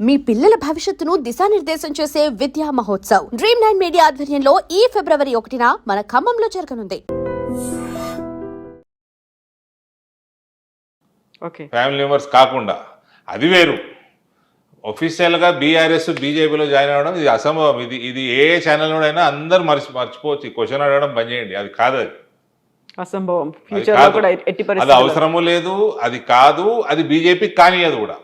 మీ పిల్లల భవిష్యత్తును దిశానిర్దేశం చేసే విద్యా మహోత్సవ్ Dream9 మీడియా ఆధ్వర్యంలో ఈ ఫిబ్రవరి 1న మన ఖమ్మంలో జరగనుంది. ఓకే, ఫ్యామిలీ మెంబర్స్ కాకుండా అది వేరు. ఒఫీషియల్గా బీఆర్ఎస్ బీజేపీలో జాయిన్ అవ్వడం ఇది అసంభవం. ఇది ఏ ఛానల్లోనైనా అందరూ మర్చిపోవచ్చు. ఈ క్వశ్చన్ అడగడం బంద్ చేయండి. అది కాదు, అసంభవం. అది ఫ్యూచర్ లో కాదు. కూడా ఎట్టి అది పరిస్థితుల్లో అవసరము లేదు, అది కాదు, అది బీజేపీ కానియదు కూడా.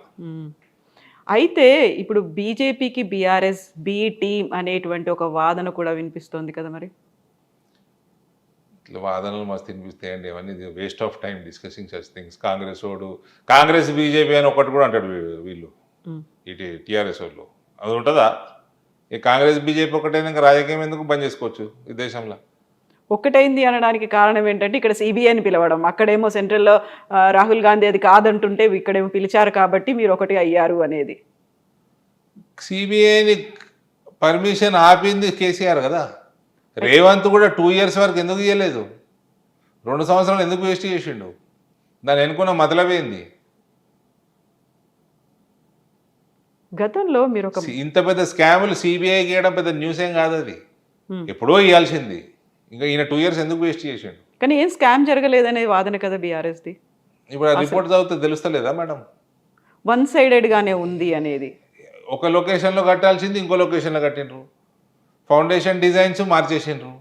అయితే ఇప్పుడు బీజేపీకి బీఆర్ఎస్ బి టీమ్ అనేటువంటి ఒక వాదన కూడా వినిపిస్తోంది కదా మరి. ఇట్లా వాదనలు మస్తు వినిపిస్తాయండి. అవన్నీ waste of time discussing such things. Congress BJP అని ఒకటి కూడా అంటాడు వీళ్ళు ఇటు టీఆర్ఎస్ వాళ్ళు. అది ఉంటుందా? ఈ కాంగ్రెస్ బీజేపీ ఒకటైనా ఇంకా రాజకీయం ఎందుకు బంద్ చేసుకోవచ్చు ఈ దేశంలో? ఒక్కటైంది అనడానికి కారణం ఏంటంటే ఇక్కడ సిబిఐని పిలవడం, అక్కడేమో సెంట్రల్లో రాహుల్ గాంధీ అది కాదంటుంటే ఇక్కడేమో పిలిచారు కాబట్టి మీరు ఒకటి అయ్యారు అనేది. సిబిఐని పర్మిషన్ ఆపింది కేసీఆర్ కదా. రేవంత్ కూడా 2 years వరకు ఎందుకు ఇవ్వలేదు? 2 సంవత్సరాలు ఎందుకు వేస్ట్ చేసిండు? దాన్ని ఎన్నుకున్న మతలబేంది? గతంలో మీరు ఒక ఇంత పెద్ద స్కాములు సిబిఐ గీయడం పెద్ద న్యూస్ ఏం కాదు. అది ఎప్పుడో ఇవ్వాల్సింది. ఇంకా ఈయన 2 years ఎందుకు వేస్ట్ చేసిండు? కానీ ఏం స్కామ్ జరగలేదనే వాదన కదా బీఆర్ఎస్ది. ఇప్పుడు ఆ రిపోర్ట్ చదివితే తెలుస్తలేదా మేడం? వన్ సైడెడ్గానే ఉంది అనేది. ఒక లొకేషన్లో కట్టాల్సింది ఇంకో లొకేషన్లో కట్టిండ్రు. ఫౌండేషన్ డిజైన్స్ మార్చేసిండ్రు.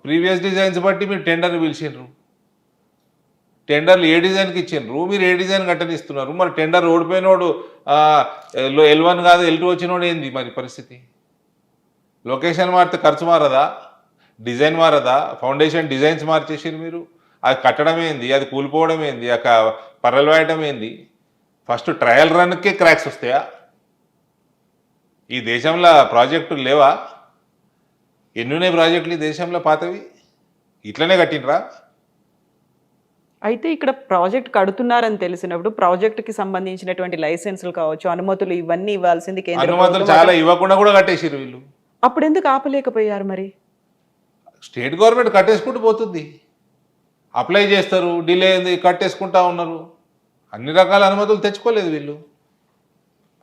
ప్రీవియస్ డిజైన్స్ బట్టి మీరు టెండర్ పిలిచిండ్రు. టెండర్లు ఏ డిజైన్కి ఇచ్చిండ్రు, మీరు ఏ డిజైన్ కట్టనిస్తున్నారు. మరి టెండర్ ఓడిపోయినోడు L1 కాదు L2 వచ్చినోడు ఏంది మరి పరిస్థితి? లొకేషన్ మారితే ఖర్చు మారదా? డిజైన్ మారదా? ఫౌండేషన్ డిజైన్స్ మార్చేసారు మీరు. అది కట్టడం ఏంది, అది కూలిపోవడం ఏంది, పర్రలు వేయటం ఏంది? ఫస్ట్ ట్రయల్ రన్కే క్రాక్స్ వస్తాయా? ఈ దేశంలో ప్రాజెక్టులు లేవా? ఎన్నున్నాయి ప్రాజెక్టులు ఈ దేశంలో పాతవి? ఇట్లనే కట్టినరా? అయితే ఇక్కడ ప్రాజెక్ట్ కడుతున్నారని తెలిసినప్పుడు ప్రాజెక్టుకి సంబంధించినటువంటి లైసెన్సులు కావచ్చు, అనుమతులు ఇవన్నీ ఇవ్వాల్సింది కేంద్ర అనుమతులు చాలా ఇవ్వకుండా కూడా కట్టేసారు వీళ్ళు. అప్పుడు ఎందుకు ఆపలేకపోయారు మరి? స్టేట్ గవర్నమెంట్ కట్టేసుకుంటూ పోతుంది. అప్లై చేస్తారు, డిలే అయింది, కట్టేసుకుంటా ఉన్నారు. అన్ని రకాల అనుమతులు తెచ్చుకోలేదు వీళ్ళు.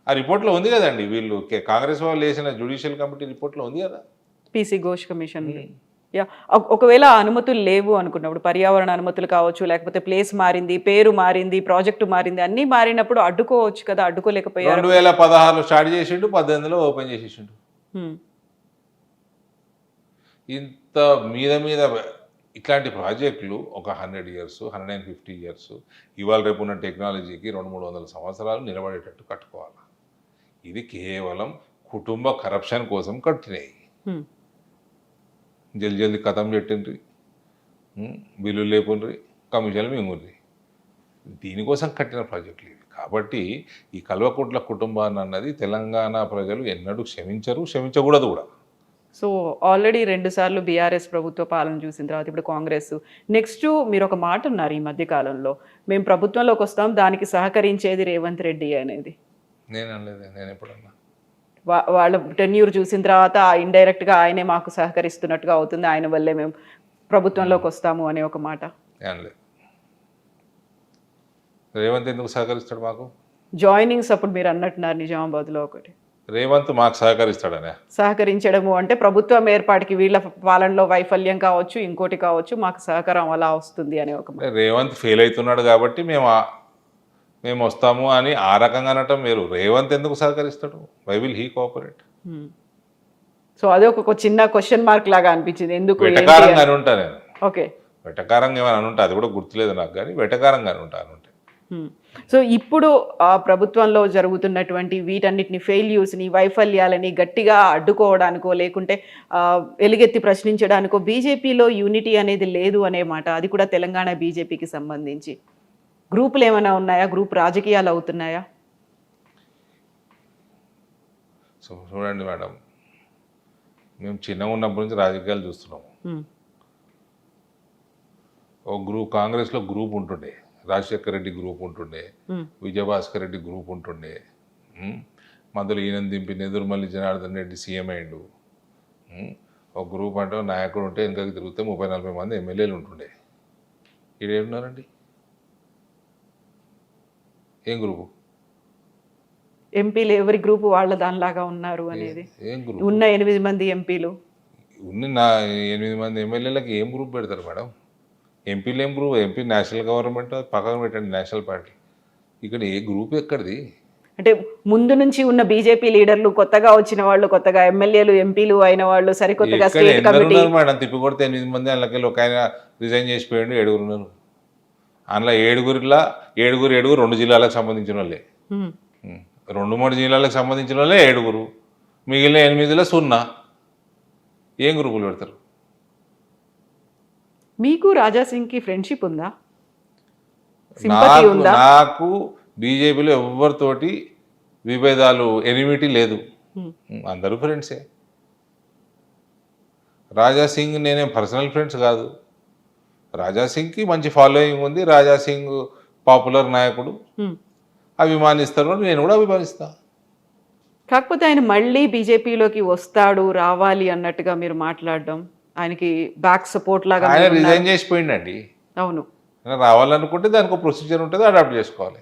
ఆ రిపోర్ట్లో ఉంది కదండి. వీళ్ళు కాంగ్రెస్ వాళ్ళు వేసిన జ్యుడిషియల్ కమిటీ రిపోర్ట్లో ఉంది కదా, పీసీ ఘోష్ కమిషన్. యా, ఒకవేళ అనుమతులు లేవు అనుకున్నప్పుడు, పర్యావరణ అనుమతులు కావచ్చు, లేకపోతే ప్లేస్ మారింది, పేరు మారింది, ప్రాజెక్టు మారింది, అన్నీ మారినప్పుడు అడ్డుకోవచ్చు కదా, అడ్డుకోలేకపోయారు. 2016 స్టార్ట్ చేసిండు, 18లో ఓపెన్ చేసేసిండు. ఇంత మీద ఇట్లాంటి ప్రాజెక్టులు ఒక 100 years 150 years ఇవాళ రేపు ఉన్న టెక్నాలజీకి 200-300 సంవత్సరాలు నిలబడేటట్టు కట్టుకోవాలి. ఇది కేవలం కుటుంబ కరప్షన్ కోసం కట్టినాయి. జల్దీ కథం పెట్టిండ్రి, బిల్లు లేపుండ్రి, కమిషన్లు మింగుండ్రి. దీనికోసం కట్టిన ప్రాజెక్టులు ఇవి. కాబట్టి ఈ కల్వకుంట్ల కుటుంబాన్ని అన్నది తెలంగాణ ప్రజలు ఎన్నడూ క్షమించకూడదు కూడా. సో ఆల్రెడీ 2 సార్లు బీఆర్ఎస్ ప్రభుత్వ పాలన చూసిన తర్వాత ఇప్పుడు కాంగ్రెస్. నెక్స్ట్ మీరు ఒక మాట ఉన్నారు ఈ మధ్యకాలంలో, మేము ప్రభుత్వంలోకి వస్తాం, దానికి సహకరించేది రేవంత్ రెడ్డి అనేది. నేను అనలేదు. నేను ఎప్పుడన్నా వాళ్ళ టెన్యూర్ చూసిన తర్వాత ఇండైరెక్ట్గా ఆయనే మాకు సహకరిస్తున్నట్టుగా అవుతుంది, ఆయన వల్లే మేము ప్రభుత్వంలోకి వస్తాము అనే ఒక మాట. అనలేదు. రేవంత్ ఎందుకు సహకరిస్తాడు మాకు? జాయినింగ్స్ అప్పుడు మీరు అన్నట్టున్నారు నిజామాబాద్లో ఒకటి. రేవంత్ మాకు సహకరిస్తాడనే? సహకరించడము అంటే ప్రభుత్వం ఏర్పాటుకి వీళ్ళ పాలనలో వైఫల్యం కావచ్చు, ఇంకోటి కావచ్చు, మాకు సహకారం అలా వస్తుంది అనే ఒక. రేవంత్ ఫెయిల్ అవుతున్నాడు కాబట్టి మేము వస్తాము అని ఆ రకంగా అనటం వేరు. రేవంత్ ఎందుకు సహకరిస్తాడు? Why will he cooperate? So అదే ఒక చిన్న క్వశ్చన్ మార్క్ లాగా అనిపించింది. ఎందుకు వెటకారంగా అని ఉంటా నేను. ఓకే, వెటకారంగా ఏమైనా అనుంటా, అది కూడా గుర్తులేదు నాకు, కానీ వెటకారంగా ఉంటా. సో ఇప్పుడు ఆ ప్రభుత్వంలో జరుగుతున్నటువంటి వీటన్నిటిని ఫెయిల్యూర్స్ని, వైఫల్యాలని గట్టిగా అడ్డుకోవడానికో లేకుంటే ఎలుగెత్తి ప్రశ్నించడానికో బీజేపీలో యూనిటీ అనేది లేదు అనే మాట. అది కూడా తెలంగాణ బీజేపీకి సంబంధించి గ్రూపులు ఏమైనా ఉన్నాయా? గ్రూప్ రాజకీయాలు అవుతున్నాయా? సో చూడండి మేడం, మేము చిన్నగా ఉన్నప్పటి నుంచి రాజకీయాలు చూస్తున్నాము. ఓ కాంగ్రెస్లో గ్రూప్ ఉంటుండే, రాజశేఖర్ రెడ్డి గ్రూప్ ఉంటుండే, విజయభాస్కర్ రెడ్డి గ్రూప్ ఉంటుండే, మధ్యలో ఈయన దింపి నెదురుమల్లి జనార్దన్ రెడ్డి సీఎం అయ్యిండు. ఒక గ్రూప్ అంటే నాయకుడు ఉంటే వెనకకి తిరిగితే 30-40 మంది ఎమ్మెల్యేలు ఉంటుండే. ఈడేమున్నారండి? ఏం గ్రూపు? ఎంపీలు ఎవరి గ్రూప్ వాళ్ళ దానిలాగా ఉన్నారు అనేది ఏం గ్రూప్ ఉన్న 8 మంది ఎంపీలు నా 8 మంది ఎమ్మెల్యేలకి ఏం గ్రూప్ పెడతారు మేడం? ఎంపీలు ఏం గ్రూప్? ఎంపీ నేషనల్ గవర్నమెంట్ పక్కన పెట్టండి, నేషనల్ పార్టీ. ఇక్కడ ఏ గ్రూప్ ఎక్కడిది? అంటే ముందు నుంచి ఉన్న బీజేపీ లీడర్లు, కొత్తగా వచ్చిన వాళ్ళు, కొత్తగా ఎమ్మెల్యేలు ఎంపీలు అయిన వాళ్ళు, సరికొత్తగా ఎక్కడ స్టేట్ ఎందరు కమిటీ. ఉన్నారు మేడం? తిప్పి కొడితే 8 మంది, అందులోకి ఒక ఆయన రిజైన్ చేసిపోయాడు, 7 ఉన్నారు. అందులో 7 2 జిల్లాలకు సంబంధించిన వాళ్ళే. 2-3 జిల్లాలకు సంబంధించిన వాళ్ళే 7. మిగిలిన 8లో 0. ఏం గ్రూపులు పెడతారు? మీకు రాజాసింగ్కి ఫ్రెండ్షిప్ ఉందా? సింపతి ఉందా? నాకు బీజేపీలో ఎవరితోటి విభేదాలు, ఎనిమిటీ లేదు. అందరూ ఫ్రెండ్సే. రాజాసింగ్ నేనేం పర్సనల్ ఫ్రెండ్స్ కాదు. రాజాసింగ్కి మంచి ఫాలోయింగ్ ఉంది. రాజాసింగ్ పాపులర్ నాయకుడు, అభిమానిస్తారు, నేను కూడా అభిమానిస్తా. కాకపోతే ఆయన మళ్ళీ బీజేపీలోకి వస్తాడు, రావాలి అన్నట్టుగా మీరు మాట్లాడడం, ఆయనకి బ్యాక్ సపోర్ట్ లాగా ఆయన రిజైన్ చేసిపోయిండండి. అవును, ఆయన రావాలనుకుంటే దానికి ఒక ప్రొసీజర్ ఉంటుంది, అడాప్ట్ చేసుకోవాలి.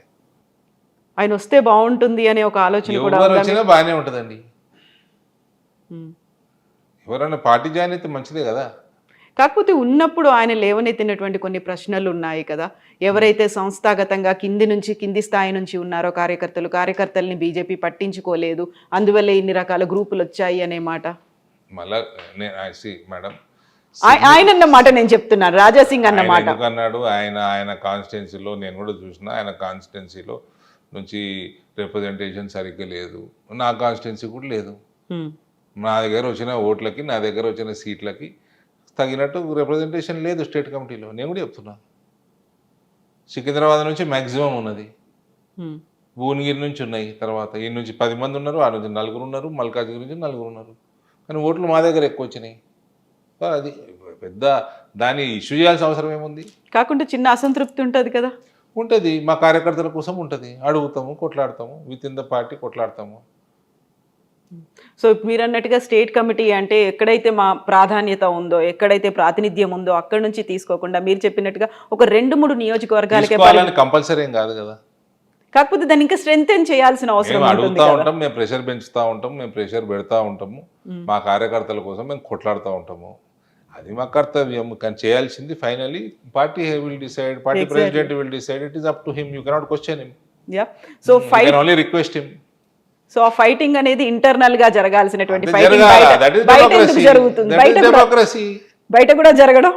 ఆయన వస్తే బాగుంటుంది అనే ఒక ఆలోచన కూడా ఎవరు ఉందా వచ్చినా మీకు? బాగానే ఉంటుందండి. ఉమ్. ఎవరైనా పార్టీ జాయిన్ అయితే మంచిదే కదా. కాకపోతే ఉన్నప్పుడు ఆయన లేవనెత్తినటువంటి కొన్ని ప్రశ్నలు ఉన్నాయి కదా, ఎవరైతే సంస్థాగతంగా కింది స్థాయి నుంచి ఉన్నారో కార్యకర్తల్ని బీజేపీ పట్టించుకోలేదు, అందువల్ల ఇన్ని రకాల గ్రూపులు వచ్చాయి అనే మాట. మళ్ళా మేడం, ఆయన అన్న మాట నేను చెప్తున్నాను, రాజాసింగ్ అన్న మాట. అన్నాడు ఆయన కాన్స్టిట్యున్సీలో నేను కూడా చూసిన, ఆయన కాన్స్టిట్యున్సీలో నుంచి రిప్రజెంటేషన్ సరిగ్గా లేదు. నా కాన్స్టిట్యున్సీ కూడా లేదు. నా దగ్గర వచ్చిన ఓట్లకి, నా దగ్గర వచ్చిన సీట్లకి తగినట్టు రిప్రజెంటేషన్ లేదు స్టేట్ కమిటీలో. నేను కూడా చెప్తున్నా. సికింద్రాబాద్ నుంచి మ్యాక్సిమం ఉన్నది, భువనగిరి నుంచి ఉన్నాయి, తర్వాత ఈ నుంచి 10 మంది ఉన్నారు, ఆ నుంచి 4 ఉన్నారు, మల్కాజ్గిరి నుంచి 4 ఉన్నారు. కానీ ఓట్లు మా దగ్గర ఎక్కువ వచ్చినాయి. అది పెద్ద దాన్ని ఇష్యూ చేయాల్సిన అవసరం ఏముంది? కాకుండా చిన్న అసంతృప్తి ఉంటుంది కదా. ఉంటుంది, మా కార్యకర్తల కోసం ఉంటుంది. అడుగుతాము, కొట్లాడతాము, విత్ ఇన్ ద పార్టీ కొట్లాడతాము. సో మీరు అన్నట్టుగా స్టేట్ కమిటీ అంటే ఎక్కడైతే మా ప్రాధాన్యత ఉందో, ఎక్కడైతే ప్రాతినిధ్యం ఉందో అక్కడ నుంచి తీసుకోకుండా మీరు చెప్పినట్టుగా ఒక 2-3 నియోజకవర్గాలకే కంపల్సరీ ఏం కాదు కదా. కాకపోతే దాన్ని ఇంకా స్ట్రెంగ్ చేయాల్సిన అవసరం మేము ఉంటుంది అడుగుతూ కదా. ఉంటాం, మేము ప్రెషర్ పెంచుతూ ఉంటాం, మేము ప్రెషర్ పెడతా ఉంటాము, మా కార్యకర్తల కోసం మేము కొట్లాడుతూ ఉంటాము. అది మా కర్తవ్యం. కానీ చేయాల్సింది finally party will decide, party president will decide. It is up to him, you cannot question him, so fight, only request him. So ఆ ఫైటింగ్ అనేది ఇంటర్నల్ గా జరగాల్సినటువంటి అది ఫైటింగ్ జరగాల. That is బయట democracy. ఎందుకు జరుగుతుంది? That is democracy. బయట కూడా జరగడం.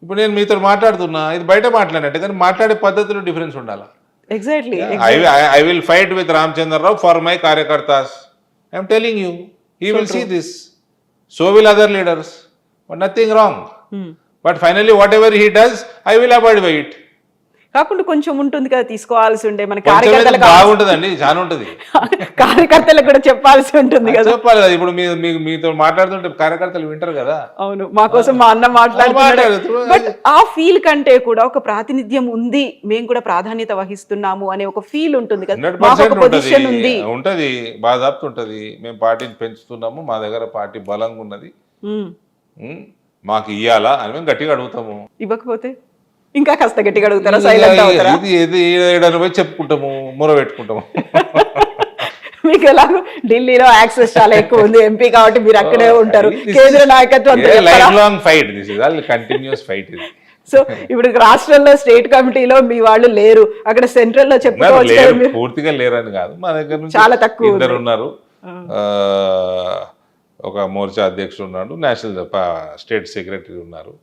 ఇప్పుడు నేను మీతో మాట్లాడుతున్నా, ఇది బయట మాట్లాడినట్టు, కానీ మాట్లాడే పద్ధతిలో డిఫరెన్స్ ఉండాలి. Exactly. I will fight with Ramchandra Rao for my karyakartas. I am telling you, he will see this. So will other leaders. But nothing wrong. But finally, whatever he does, I will abide by it. కాకుండా కొంచెం ఉంటుంది కదా, తీసుకోవాల్సి ఉండే మన కొంచెం కార్యకర్తలకు, బాగుంటుందండి, చాలా ఉంటుంది. కార్యకర్తలకు కూడా చెప్పాల్సి ఉంటుంది కదా. చెప్పాలి కదా. ఇప్పుడు మీతో మాట్లాడుతుంటే కార్యకర్తలు వింటారు కదా. అవును, మా కోసం మా అన్న మాట్లాడుతున్నాడు. బట్ ఆ ఫీల్ కంటే కూడా ఒక ప్రాతినిధ్యం ఉంది, మేము కూడా ప్రాధాన్యత వహిస్తున్నాము అనే ఒక ఫీల్ ఉంటుంది కదా. 100% పొజిషన్ ఉంది, ఉంటుంది, బాధాప్తి ఉంటుంది. మేము పార్టీని పెంచుతున్నాము, మా దగ్గర పార్టీ బలంగా ఉన్నది, మాకు ఇయ్యాలా అని మేము గట్టిగా అడుగుతాము. ఇవ్వకపోతే ఇంకా కాస్త గట్టిగా అడుగుతారా, సైలెంట్ అవుతారా? ఇది ఏడాది పోయి చెప్పుకుంటాము, మొర పెట్టుకుంటాము. మీకు ఎలాగో ఢిల్లీలో యాక్సెస్ చాలా ఎక్కువ ఉంది, ఎంపీ కాబట్టి మీరు అక్కడే ఉంటారు, కేంద్ర నాయకత్వం. Life long fight, this is all continuous fight ఇది. సో ఇప్పుడు రాష్ట్రంలో స్టేట్ కమిటీలో మీ వాళ్ళు లేరు, అక్కడ సెంట్రల్ లో చెప్పుకోవచ్చు కదా మీరు. పూర్తిగా లేరని కాదు, మా దగ్గర నుంచి చాలా తక్కువ 2 ఉన్నారు. ఒక మోర్చా అధ్యక్షుడు ఉన్నాడు, నేషనల్ స్టేట్ సెక్రటరీ ఉన్నారు,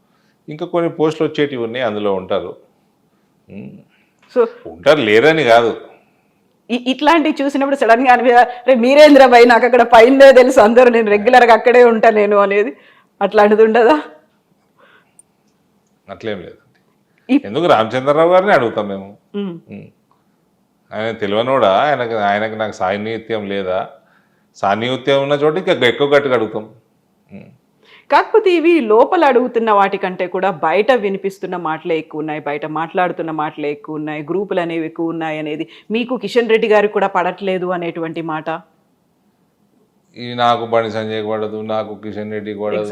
ఇంకా కొన్ని పోస్టులు వచ్చేటివి ఉన్నాయి, అందులో ఉంటారు. సో ఉంటారు, లేరని కాదు. ఇట్లాంటివి చూసినప్పుడు సడన్ గా అనిపి మీరేంద్ర భయ్, నాకు అక్కడ పైన తెలుసు అందరూ, నేను రెగ్యులర్ గా అక్కడే ఉంటా నేను అనేది, అట్లాంటిది ఉండదా? అట్లేం లేదండి. ఎందుకు రామచంద్రరావు గారిని అడుగుతాం మేము. ఆయన తెలియనోడా? ఆయనకి నాకు సాన్నిహిత్యం లేదా? సాన్నిహిత్యం ఉన్న చోట ఇంకా ఎక్కువ గట్టిగా అడుగుతాం. కాకపోతే ఇవి లోపల అడుగుతున్న వాటికంటే కూడా బయట వినిపిస్తున్న మాటలే ఎక్కువ ఉన్నాయి, బయట మాట్లాడుతున్న మాటలే ఎక్కువ ఉన్నాయి, గ్రూపులు అనేవి ఎక్కువ ఉన్నాయి అనేది మీకు కిషన్ రెడ్డి గారికి కూడా పడట్లేదు అనేటువంటి మాట. ఈ నాకు బండి సంజయ్ పడదు, నాకు కిషన్ రెడ్డి పడదు,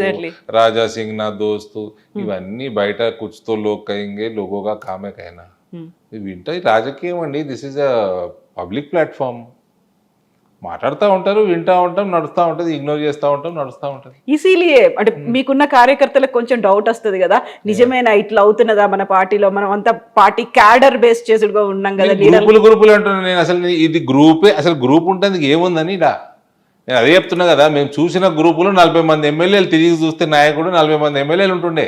రాజా సింగ్ నా దోస్తు, ఇవన్నీ బయట కుచ్తో లోక్ కయింగే, లోగోగా కామే కైనా. వింటాయి రాజకీయం అండి. This is a public platform. మాట్లాడుతూ ఉంటారు, వింటూ ఉంటాం, నడుస్తూ ఉంటుంది, ఇగ్నోర్ చేస్తూ ఉంటాం, నడుస్తూ ఉంటుంది. ఈసీలియే అంటే మీకున్న కార్యకర్తలకు కొంచెం డౌట్ వస్తుంది కదా, నిజమేనా ఇట్లా అవుతున్నదా మన పార్టీలో, మనం అంతా పార్టీ క్యాడర్ బేస్ చేసుడుగా ఉన్నాం కదా, గ్రూపులు అంటున్నాను నేను. అసలు ఇది గ్రూపే, అసలు గ్రూప్ ఉంటుంది ఏముందని ఇలా నేను అదే చెప్తున్నా కదా. మేము చూసిన గ్రూపులో 40 మంది ఎమ్మెల్యేలు, తిరిగి చూస్తే నాయకుడు 40 మంది ఎమ్మెల్యేలు ఉంటుండే.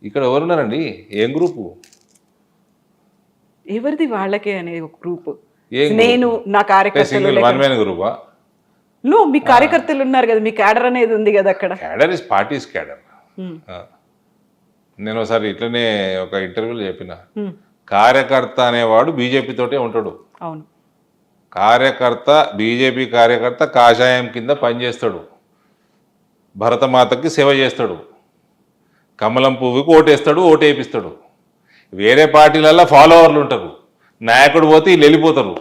ఇక్కడ ఎవరున్నారండి? ఏం గ్రూపు? ఎవరిది వాళ్ళకే అనే ఒక గ్రూప్. నేను నా కార్యకర్తలు గ్రూపా? నో, మీ కార్యకర్తలు ఉన్నారు కదా, మీ క్యాడర్ అనేది ఉంది కదా అక్కడ. Cadre is parties cadre. నేను ఒకసారి ఇట్లనే ఒక ఇంటర్వ్యూలో చెప్పిన, కార్యకర్త అనేవాడు బీజేపీ తోటే ఉంటాడు. అవును, కార్యకర్త, బీజేపీ కార్యకర్త కాషాయం కింద పనిచేస్తాడు, భరతమాతకి సేవ చేస్తాడు, కమలం పువ్వుకి ఓటేస్తాడు, ఓటేపిస్తాడు. వేరే పార్టీలలో ఫాలోవర్లు ఉంటారు, నాయకుడు పోతే వీళ్ళు వెళ్ళిపోతారు,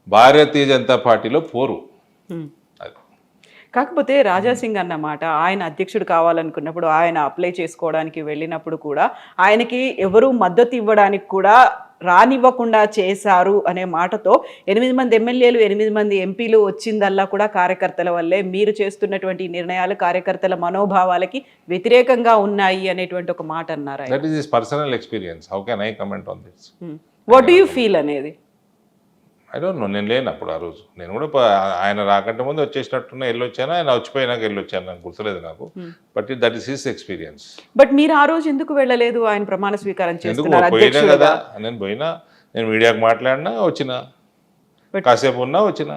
భారతీయ జనతా పార్టీలో పోరు. కాకపోతే రాజాసింగ్ అన్నమాట, ఆయన అధ్యక్షుడు కావాలనుకున్నప్పుడు, ఆయన అప్లై చేసుకోవడానికి వెళ్ళినప్పుడు కూడా ఆయనకి ఎవరు మద్దతు ఇవ్వడానికి కూడా రానివ్వకుండా చేశారు అనే మాటతో 8 మంది ఎమ్మెల్యేలు, 8 మంది ఎంపీలు వచ్చిందల్లా కూడా కార్యకర్తల వల్లే, మీరు చేస్తున్నటువంటి నిర్ణయాలు కార్యకర్తల మనోభావాలకి వ్యతిరేకంగా ఉన్నాయి అనేటువంటి ఒక మాట అన్నారు. That is his personal experience. How can I comment on this? What do you feel అనేది? ఐ డోంట్ నో, నేను లేనప్పుడు ఆ రోజు. నేను కూడా ఆయన రాకంటే ముందు వచ్చేసినట్టున్నా, వెళ్ళొచ్చాను. ఆయన వచ్చిపోయినాక వెళ్ళొచ్చాను, నాకు గుర్తులేదు నాకు. But that is his experience. But మీరు ఆ రోజు ఎందుకు వెళ్ళలేదు? ఆయన ప్రమాణ స్వీకారం చేస్తున్నారు పోయినా కదా, నేను పోయినా, నేను మీడియాకు మాట్లాడినా, వచ్చిన కాసేపు ఉన్నా, వచ్చిన.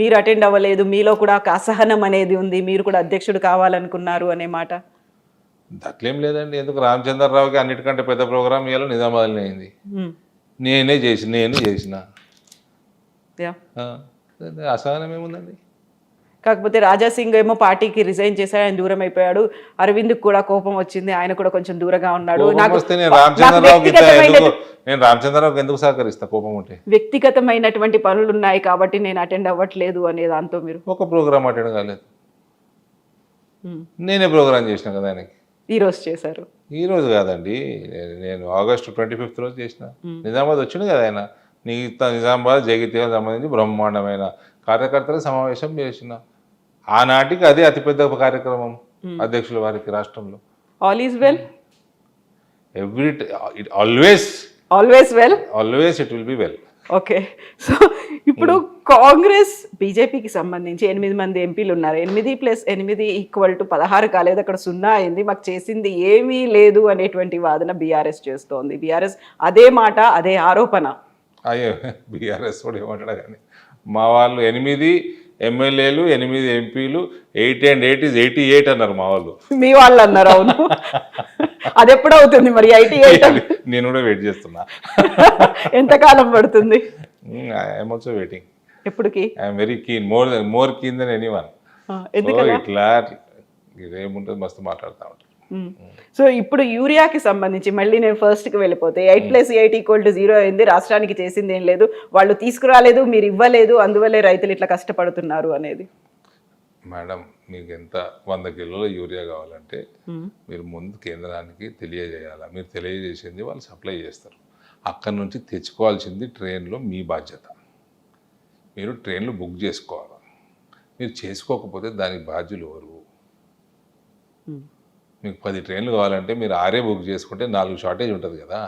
మీరు అటెండ్ అవ్వలేదు, మీలో కూడా ఒక అసహనం అనేది ఉంది, మీరు కూడా అధ్యక్షుడు కావాలనుకున్నారు అనే మాట. అట్లేం లేదండి. ఎందుకు? రామచంద్రరావుకి అన్నిటికంటే పెద్ద ప్రోగ్రామ్ ఇవాళ నిజామాబాద్లో అయింది. నేను చేసిన అసహనం ఏముందండి? కాకపోతే రాజాసింగ్ ఏమో పార్టీకి రిజైన్ చేశాడు, ఆయన దూరం అయిపోయాడు. అరవింద్ కూడా కోపం వచ్చింది, ఆయన కూడా కొంచెం దూరంగా ఉన్నాడు. నేను రామచంద్రరావుకి ఎందుకు సహకరిస్తా కోపం ఉంటే? వ్యక్తిగతమైనటువంటి పనులు ఉన్నాయి కాబట్టి నేను అటెండ్ అవ్వట్లేదు అనే దాంతో మీరు ఒక ప్రోగ్రామ్ అటెండ్ కాలేదు. నేనే ప్రోగ్రామ్ చేసిన కదా ఆయనకి. ఈ రోజు చేశారు? ఈ రోజు కాదండి, నేను ఆగస్టు 25th రోజు చేసిన. నిజామాబాద్ వచ్చింది కదా ఆయన. నిజామాబాద్ జగిత్యాల సంబంధించి బ్రహ్మాండమైన కార్యకర్తల సమావేశం చేసిన. ఆనాటికి అదే అతిపెద్ద కార్యక్రమం అధ్యక్షుల వారికి రాష్ట్రంలో. All is well, always well, it will be well. Okay. So ఇప్పుడు కాంగ్రెస్ బీజేపీకి సంబంధించి 8 మంది ఎంపీలు ఉన్నారు. 8 + 8 = 16 కాలేదు, అక్కడ 0 అయింది. మాకు చేసింది ఏమీ లేదు అనేటువంటి వాదన బీఆర్ఎస్ చేస్తోంది. బీఆర్ఎస్ అదే మాట, అదే ఆరోపణ. అయ్యో, బీఆర్ఎస్ కూడా ఏమంటాడు కానీ, మా వాళ్ళు 8 ఎమ్మెల్యేలు, 8 ఎంపీలు, 8 and 8 is 88 అన్నారు మా వాళ్ళు. మీ వాళ్ళు అన్నారు? అవును. అది ఎప్పుడు అవుతుంది మరి 88? నేను కూడా వెయిట్ చేస్తున్నా. ఎంతకాలం పడుతుంది? I'm also waiting. ఎప్పటికి? I'm very keen, more keen then anyone. ఇట్లా ఇదేముంటుంది, మస్తు మాట్లాడుతూ ఉంటాను. సో ఇప్పుడు యూరియాకి సంబంధించి మళ్ళీ నేను ఫస్ట్కి వెళ్ళిపోతే 8 + 8 = 0 అయింది. రాష్ట్రానికి చేసింది ఏం లేదు, వాళ్ళు తీసుకురాలేదు, మీరు ఇవ్వలేదు, అందువల్లే రైతులు ఇట్లా కష్టపడుతున్నారు అనేది. మేడం, మీకు ఎంత 100 కిలోల యూరియా కావాలంటే మీరు ముందు కేంద్రానికి తెలియజేయాలి. మీరు తెలియజేసింది వాళ్ళు సప్లై చేస్తారు. అక్కడి నుంచి తెచ్చుకోవాల్సింది ట్రైన్లో మీ బాధ్యత. మీరు ట్రైన్లు బుక్ చేసుకోవాలి. మీరు చేసుకోకపోతే దానికి బాధ్యులు ఎవరు? మీకు 10 ట్రైన్లు కావాలంటే మీరు 6 బుక్ చేసుకుంటే 4 షార్టేజ్ ఉంటుంది కదా.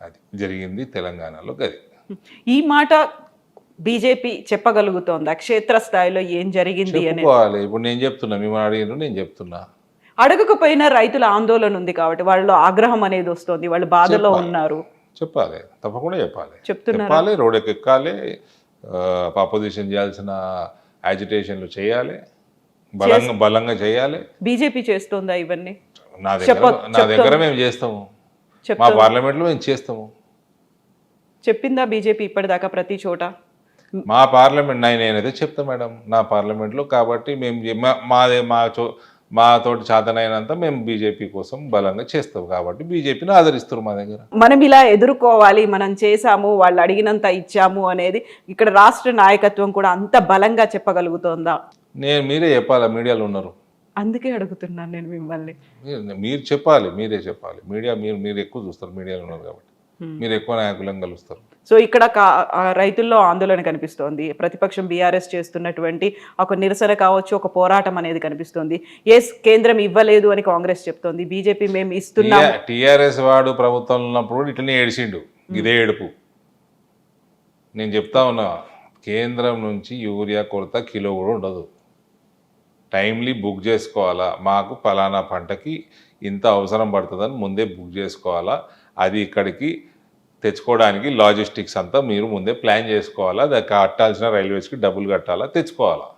అది జరిగింది తెలంగాణలో. గది ఈ మాట బీజేపీ చెప్పగలుగుతోందా క్షేత్రస్థాయిలో ఏం జరిగింది అని? ఇప్పుడు నేను చెప్తున్నా, మిమ్మల్ని అడిగిన నేను చెప్తున్నా. అడగకపోయినా రైతుల ఆందోళన ఉంది కాబట్టి వాళ్ళలో ఆగ్రహం అనేది వస్తుంది, వాళ్ళు బాధలో ఉన్నారు. చెప్పాలి, తప్పకుండా చెప్పాలి. రోడ్ ఎక్కాలి, అపోజిషన్ చేయాల్సిన యాజిటేషన్లు చేయాలి, బలంగా చేయాలి. బీజేపీ చేస్తుందా ఇవన్నీ? నా దగ్గర మేము చేస్తాము, మా పార్లమెంట్లో మేము చేస్తాము. చెప్పిందా బీజేపీ ఇప్పటిదాకా ప్రతి చోట? మా పార్లమెంట్ నేనైతే చెప్తా మేడం, నా పార్లమెంట్లో. కాబట్టి మేము మా తోటి చేతనైనంత మేము బీజేపీ కోసం బలంగా చేస్తాం. కాబట్టి బీజేపీని ఆదరిస్తారు మా దగ్గర. మనం ఇలా ఎదుర్కోవాలి, మనం చేసాము, వాళ్ళు అడిగినంత ఇచ్చాము అనేది ఇక్కడ రాష్ట్ర నాయకత్వం కూడా అంత బలంగా చెప్పగలుగుతోందా? మీరే చెప్పాలా, మీడియాలో ఉన్నారు. అందుకే అడుగుతున్నాను నేను మిమ్మల్ని. మీరు చెప్పాలి, మీరే చెప్పాలి. మీడియా మీరు ఎక్కువ చూస్తారు, మీడియాలో ఉన్నారు కాబట్టి మీరు ఎక్కువ నాయకులను కలుస్తారు. సో ఇక్కడ రైతుల్లో ఆందోళన కనిపిస్తోంది, ప్రతిపక్షం బీఆర్ఎస్ చేస్తున్నటువంటి ఒక నిరసన కావచ్చు, ఒక పోరాటం అనేది కనిపిస్తోంది. ఎస్, కేంద్రం ఇవ్వలేదు అని కాంగ్రెస్ చెప్తోంది, బీజేపీ మేము ఇస్తున్నాం. టీఆర్ఎస్ వాడు ప్రభుత్వంలో ఉన్నప్పుడు ఇట్లనే ఏడిచిండు, ఇదే ఏడుపు. నేను చెప్తా ఉన్నా, కేంద్రం నుంచి యూరియా కొరత కిలో కూడా ఉండదు. టైమ్లీ బుక్ చేసుకోవాలా, మాకు ఫలానా పంటకి ఇంత అవసరం పడుతుందని ముందే బుక్ చేసుకోవాలా, అది ఇక్కడికి తెచ్చుకోవడానికి లాజిస్టిక్స్ అంతా మీరు ముందే ప్లాన్ చేసుకోవాలా, దానికి కట్టాల్సిన రైల్వేస్కి డబ్బులు కట్టాలా, తెచ్చుకోవాలా.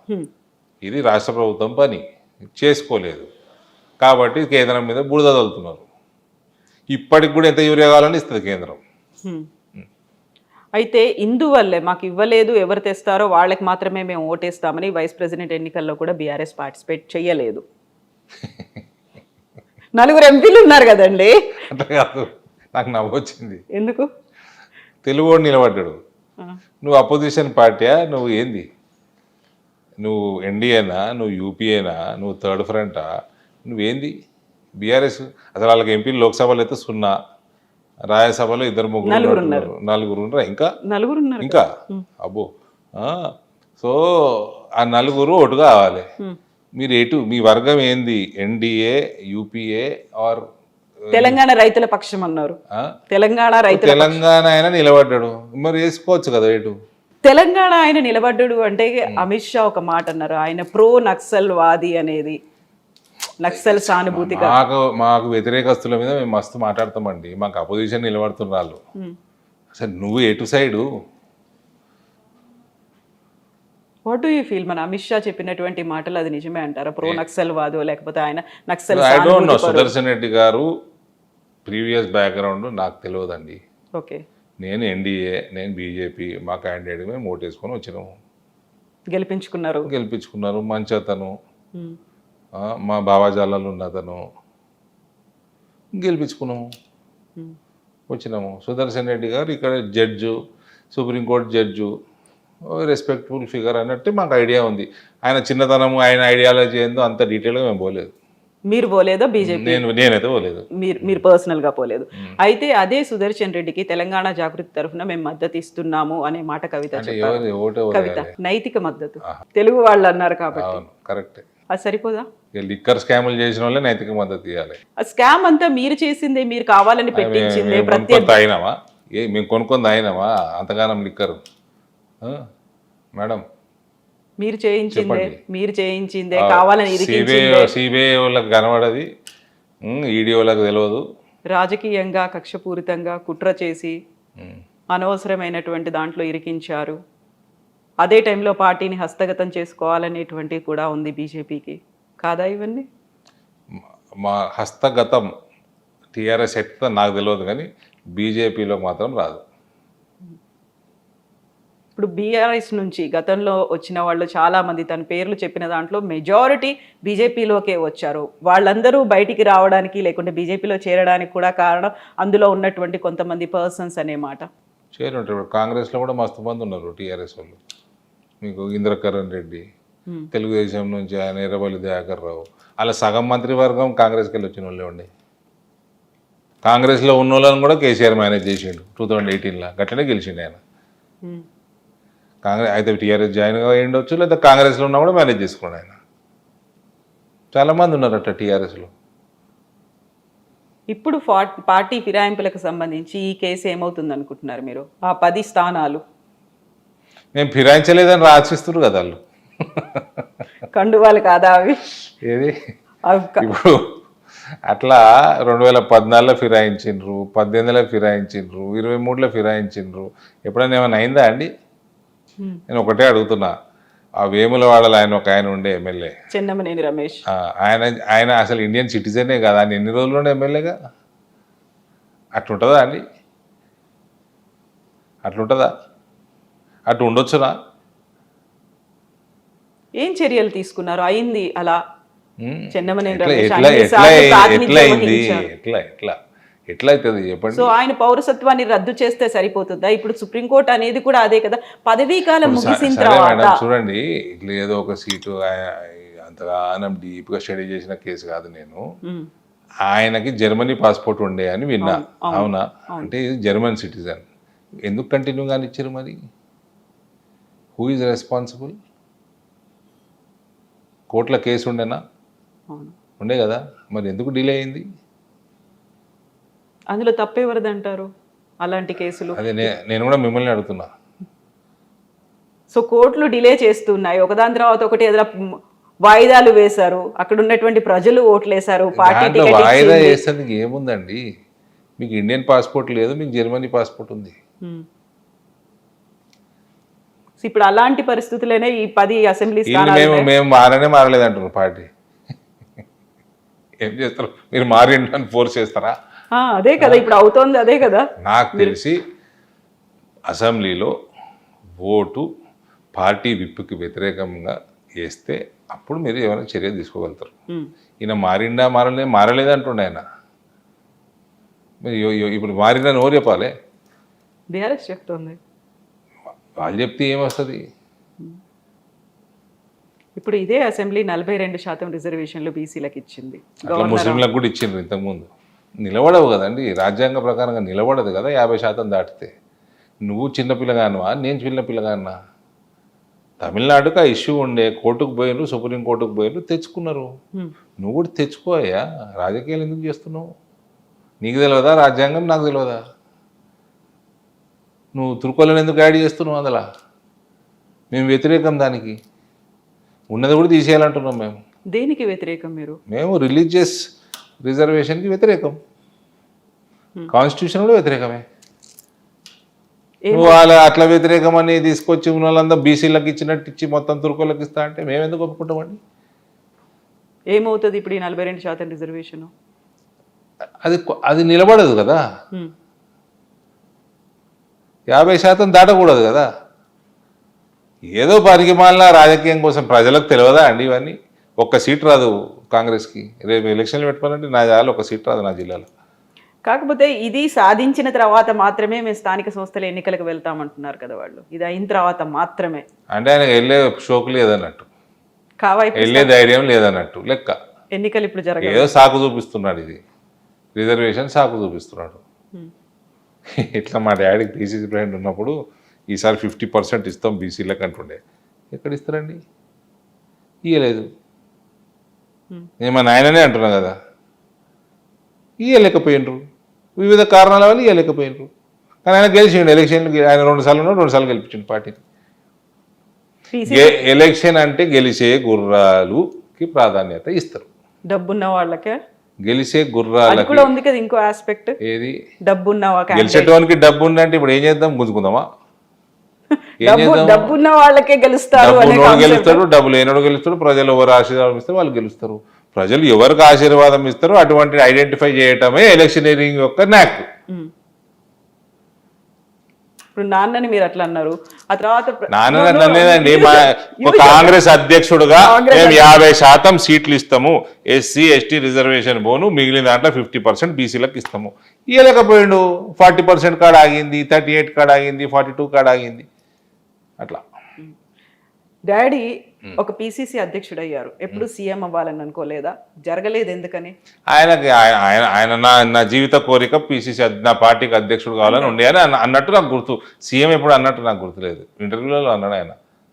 ఇది రాష్ట్ర ప్రభుత్వం పని చేసుకోలేదు కాబట్టి కేంద్రం మీద బురద తగులుతున్నారు. ఇప్పటికి కూడా ఎంత యూరియా కావాలని ఇస్తుంది కేంద్రం. అయితే ఇందువల్లే మాకు ఇవ్వలేదు, ఎవరు తెస్తారో వాళ్ళకి మాత్రమే మేము ఓటేస్తామని వైస్ ప్రెసిడెంట్ ఎన్నికల్లో కూడా బీఆర్ఎస్ పార్టిసిపేట్ చేయలేదు. 4 ఎంపీలు ఉన్నారు కదండి. అట్లా కాదు, నాకు నవ్వొచ్చింది. ఎందుకు? తెలుగువాడు నిలబడ్డాడు, నువ్వు అపోజిషన్ పార్టీయా, నువ్వు ఏంది, నువ్వు ఎన్డీఏనా, నువ్వు యూపీఏనా, నువ్వు థర్డ్ ఫ్రంటా, నువ్వేంది బీఆర్ఎస్? అసలు వాళ్ళకి ఎంపీలు లోక్సభలో అయితే 0, రాజ్యసభలో 2-3 నలుగురు ఉన్నారు, ఇంకా అబ్బో. సో ఆ 4 ఓటు కావాలి. మీరు ఎటు, మీ వర్గం ఏంది, ఎన్డీఏ, యూపీఏ ఆర్ తెలంగాణ రైతుల పక్షం అన్నారు. తెలంగాణ ఆయన నిలబడ్డాడు, మరి వేసుకోవచ్చు కదా ఎటు. తెలంగాణ ఆయన నిలబడ్డాడు అంటే అమిత్ షా ఒక మాట అన్నారు, ఆయన ప్రో నక్సల్ వాది అనేది, నక్సల్ సానుభూతిగా. మాకు వ్యతిరేకస్తుల మీద మేము మస్తు మాట్లాడతామండి, మాకు అపోజిషన్ నిలబడుతున్న వాళ్ళు. అసలు నువ్వు ఎటు side? What do you feel? మన అమిత్ షా చెప్పినటువంటి మాటలు అది నిజమే అంటారా? ప్రో నక్సల్ వాదో లేకపోతే ఆయన Naxal? I don't know. Sudarshan Reddy గారు ప్రీవియస్ బ్యాక్గ్రౌండ్ నాకు తెలియదండి. ఓకే, నేను ఎన్డీఏ, నేను బీజేపీ, మా క్యాండిడేట్ మేము ఓటేసుకొని వచ్చినాము, గెలిపించుకున్నారు. మంచి అతను, మా భావాజాలాలు ఉన్న అతను, గెలిపించుకున్నాము, వచ్చినాము. సుదర్శన్ రెడ్డి గారు ఇక్కడ judge, supreme court judge, respectable figure అన్నట్టు మాకు ఐడియా ఉంది. ఆయన చిన్నతనము, ఆయన ఐడియాలజీ ఏందో అంత డీటెయిల్గా మేము పోలేదు. మీరు పోలేదా? బీజేపీ నేనైతే పోలేదు, మీరు పర్సనల్ గా పోలేదు. అయితే అదే సుదర్శన్ రెడ్డికి తెలంగాణ జాగృతి తరఫున మేము మద్దతు ఇస్తున్నాము అనే మాట కవిత నైతిక మద్దతు తెలుగు వాళ్ళు అన్నారు కాబట్టి కరెక్ట్. అది సరిపోదా? లిక్కర్ స్కాములు చేసిన వాళ్ళే నైతిక మద్దతు ఇవ్వాలి. ఆ స్కామ్ అంతా మీరు చేసిందే, మీరు కావాలని పెట్టించిందే. తాగినామా? మేము కొనుక్కొని తాగినామా అంతగానం లిక్కర్? మేడం మీరు చేయించిందే, కావాలని సిబిఐ వాళ్ళకి కనబడది, ఈడీ వాళ్ళకి తెలియదు. రాజకీయంగా కక్షపూరితంగా కుట్ర చేసి అనవసరమైనటువంటి దాంట్లో ఇరికించారు. అదే టైంలో పార్టీని హస్తగతం చేసుకోవాలనేటువంటి కూడా ఉంది బీజేపీకి, కాదా ఇవన్నీ? మా హస్తగతం టీఆర్ఎస్ ఎట్లా నాకు తెలియదు, కానీ బీజేపీలో మాత్రం రాదు. ఇప్పుడు బీఆర్ఎస్ నుంచి గతంలో వచ్చిన వాళ్ళు చాలామంది, తన పేర్లు చెప్పిన దాంట్లో మెజారిటీ బీజేపీలోకే వచ్చారు. వాళ్ళందరూ బయటికి రావడానికి లేకుంటే బీజేపీలో చేరడానికి కూడా కారణం అందులో ఉన్నటువంటి కొంతమంది పర్సన్స్ అనే మాట. చేరుంటారు. కాంగ్రెస్లో కూడా మస్తు మంది ఉన్నారు టీఆర్ఎస్ వాళ్ళు. మీకు ఇంద్రకరణ్ రెడ్డి, తెలుగుదేశం నుంచి ఆయన ఎర్రబల్లి దయాకర్ రావు, అలా సగం మంత్రివర్గం కాంగ్రెస్కి వెళ్ళి వచ్చిన వాళ్ళే ఉండే. కాంగ్రెస్లో ఉన్న వాళ్ళని కూడా కేసీఆర్ మేనేజ్ చేసిండు 2018లో, గట్లనే గెలిచిండు ఆయన. కాంగ్రెస్ అయితే టీఆర్ఎస్ జాయిన్ అయ్యిండొచ్చు, లేదా కాంగ్రెస్లో ఉన్నా కూడా మేనేజ్ చేసుకున్నాడు ఆయన. చాలామంది ఉన్నారు అట్లా టీఆర్ఎస్లో. ఇప్పుడు పార్టీ ఫిరాయింపులకు సంబంధించి ఈ కేసు ఏమవుతుంది అనుకుంటున్నారు మీరు? ఆ 10 స్థానాలు మేము ఫిరాయించలేదని రాసిస్తున్నారు కదా వాళ్ళు. కండువాలు కాదా అవి? ఏది ఇప్పుడు అట్లా 2014లో ఫిరాయించిండ్రు, 18లో ఫిరాయించిండ్రు, 23లో ఫిరాయించిండ్రు. ఎప్పుడైనా ఏమైనా అయిందా అండి? నేను ఒకటే అడుగుతున్నా. ఆ వేములవాడలో ఆయన ఉండే ఎమ్మెల్యే చెన్నమనేని రమేష్, ఆయన అసలు ఇండియన్ సిటిజనే కదా, ఆయన ఎన్ని రోజులు ఉండే ఎమ్మెల్యేగా? అట్లుంటుందా అండి? అట్లుంటుందా? అటు ఉండొచ్చునా? ఏం చర్యలు తీసుకున్నారు? అయింది అలా. చెన్నమనేని ఎట్లా అవుతుంది చెప్పండి? సో ఆయన పౌరసత్వాన్ని రద్దు చేస్తే సరిపోతుందా? ఇప్పుడు సుప్రీంకోర్టు అనేది కూడా అదే కదా, పదవీ కాలం ముగిసిన తర్వాత. చూడండి, ఇట్లా ఏదో ఒక సీటు అంతగా డీప్గా స్టడీ చేసిన కేసు కాదు. నేను ఆయనకి జర్మనీ పాస్పోర్ట్ ఉండే అని విన్నా. అవునా? అంటే జర్మన్ సిటిజన్, ఎందుకు కంటిన్యూ కానీ ఇచ్చారు మరి? Who is responsible? కోర్టుల కేసు ఉండేనా? అవును, ఉండే కదా, మరి ఎందుకు డిలే అయింది? అందులో తప్పేవరది అంటారు అలాంటి కేసులు? అదే నేను కూడా మిమ్మల్ని అడుగుతున్నా. సో కోర్టులు డిలే చేస్తున్నాయి, ఒకదాని తర్వాత ఒకటి ఏదైనా వాయిదాలు వేశారు, అక్కడ ఉన్నటువంటి ప్రజలు ఓట్లేశారు, పార్టీ దాంట్లో టికెట్ వాయిదా ఇచ్చింది. వేసేందుకు ఏముందండి? మీకు ఇండియన్ పాస్పోర్ట్ లేదు, మీకు జర్మనీ పాస్పోర్ట్ ఉంది. సో ఇప్పుడు అలాంటి పరిస్థితులనే ఈ 10 అసెంబ్లీ వీళ్ళు స్థానాలు మేము మారలేదంటున్నారు పార్టీ. ఏం చేస్తారు? మీరు మారిండి అని ఫోర్స్ చేస్తారా? అదే కదా ఇప్పుడు అవుతోంది, అదే కదా. నాకు తెలిసి అసెంబ్లీలో ఓటు పార్టీ విప్పుకి వ్యతిరేకంగా వేస్తే అప్పుడు మీరు ఏమైనా చర్య తీసుకోగలుగుతారు. ఈయన మారలేదంటుండే ఆయన. మీరు ఇప్పుడు మారిందని ఎవరు చెప్పాలి? బీఆర్ఎస్ చెప్తోంది. వాళ్ళు చెప్తే ఏమొస్తుంది? ఇప్పుడు ఇదే అసెంబ్లీ 42% రిజర్వేషన్లు బీసీలకు ఇచ్చింది. అట్లా ముస్లింలకు కూడా ఇచ్చిండ్రు ఇంతకుముందు. నిలబడవు కదండి, రాజ్యాంగ ప్రకారంగా నిలబడదు కదా 50% దాటితే. నువ్వు చిన్నపిల్లగానువా, నేను చిన్నపిల్లగానా? తమిళనాడుకు ఆ ఇష్యూ ఉండే, కోర్టుకు పోయినరు, సుప్రీంకోర్టుకు పోయినరు, తెచ్చుకున్నారు. నువ్వు కూడా తెచ్చుకోయా, రాజకీయాలు ఎందుకు చేస్తున్నావు? నీకు తెలియదా రాజ్యాంగం? నాకు తెలియదా? నువ్వు తుర్కోలను ఎందుకు యాడ్ చేస్తున్నావు అందులో? మేము వ్యతిరేకం, దానికి ఉన్నది కూడా తీసేయాలంటున్నాం మేము. దేనికి వ్యతిరేకం మీరు? మేము రిలీజియస్ రిజర్వేషన్కి వ్యతిరేకం, కాన్స్టిట్యూషన్ కూడా వ్యతిరేకమే. నువ్వు వాళ్ళ అట్లా వ్యతిరేకం అని తీసుకొచ్చి ఉన్న వాళ్ళందరూ బీసీలకు ఇచ్చినట్టు ఇచ్చి మొత్తం తుర్కోళ్ళకి ఇస్తా అంటే మేము ఎందుకు ఒప్పుకుంటామండి? ఏమవుతుంది ఇప్పుడు ఈ 42% రిజర్వేషన్? అది నిలబడదు కదా, 50% దాటకూడదు కదా. ఏదో పరిగిమాలిన రాజకీయం కోసం ప్రజలకు తెలియదా అండి ఇవన్నీ? ఒక్క సీట్ రాదు కాంగ్రెస్కి. రేపు ఎలక్షన్లు పెట్టుకోవాలంటే నా జాలు ఒక సీట్ రాదు నా జిల్లాలో. కాకపోతే ఇది సాధించిన తర్వాత మాత్రమే మేము స్థానిక సంస్థల ఎన్నికలకు వెళ్తామంటున్నారు కదా వాళ్ళు. ఇది అయిన తర్వాత మాత్రమే అంటే ఆయన వెళ్ళే షోకు లేదన్నట్టు, కావాయి వెళ్ళే ధైర్యం లేదన్నట్టు లెక్క. ఎన్నికలు ఇప్పుడు జరగదు, ఏదో సాకు చూపిస్తున్నాడు, ఇది రిజర్వేషన్ సాకు చూపిస్తున్నాడు. ఇట్లా మా డాడీకి పీసీసీ ప్రెసిడెంట్ ఉన్నప్పుడు ఈసారి 50% ఇస్తాం బీసీలకు అంటుండే. ఎక్కడ ఇస్తారండి? ఇయ్యలేదు. నేను మా నాయననే అంటున్నా కదా, ఇయ్యలేకపోయినరు, వివిధ కారణాల వల్ల ఇయ్యలేకపోయినరు. కానీ ఆయన గెలిచిండు ఎలక్షన్లు. ఆయన 2 సార్లు ఉన్నాడు, 2 సార్లు గెలిపించిండు పార్టీని. ఎలక్షన్ అంటే గెలిచే గుర్రాలుకి ప్రాధాన్యత ఇస్తారు. డబ్బున్న వాళ్ళకే గెలిచే గుర్రాలకి కూడా ఉంది కదా ఇంకో ఆస్పెక్ట్. ఏది? డబ్బున్నవా? గెలిచేటోనికి డబ్బు ఉందంటే ఇప్పుడు ఏం చేద్దాం? గుంజుకుందామా? డబ్బున్న వాళ్ళకే గెలుస్తారు. గెలుస్తాడు, డబ్బు లేనోడు గెలుస్తాడు. ప్రజలు ఎవరు ఆశీర్వాదం ఇస్తారు వాళ్ళు గెలుస్తారు. ప్రజలు ఎవరికి ఆశీర్వాదం ఇస్తారో అటువంటి ఐడెంటిఫై చేయటమే ఎలక్షనీరింగ్ యొక్క న్యాక్. ఇప్పుడు నాన్నని మీరు అట్లా అన్నారు, ఆ తర్వాత నాన్న అనేదండి కాంగ్రెస్ అధ్యక్షుడుగా మేము 50% సీట్లు ఇస్తాము, ఎస్సీ ఎస్టీ రిజర్వేషన్ పోను, మిగిలిన దాంట్లో 50% బీసీలకు ఇస్తాము. ఇవ్వలేకపోయిండు. 40% కాడ ఆగింది, 38 కాడ ఆగింది, 42 కాడ ఆగింది. అట్లా డాడీ ఒక పిసిసి అధ్యక్షుడు అయ్యారు, ఎప్పుడు సీఎం అవ్వాలని అనుకోలేదా? జరగలేదు ఎందుకని? ఆయన నా జీవిత కోరిక పిసిసి నా పార్టీకి అధ్యక్షుడు కావాలని ఉండే అని అన్నట్టు నాకు గుర్తు. సీఎం ఎప్పుడు అన్నట్టు నాకు గుర్తులేదు. ఇంటర్వ్యూలలో అన్నాడు ఆయన.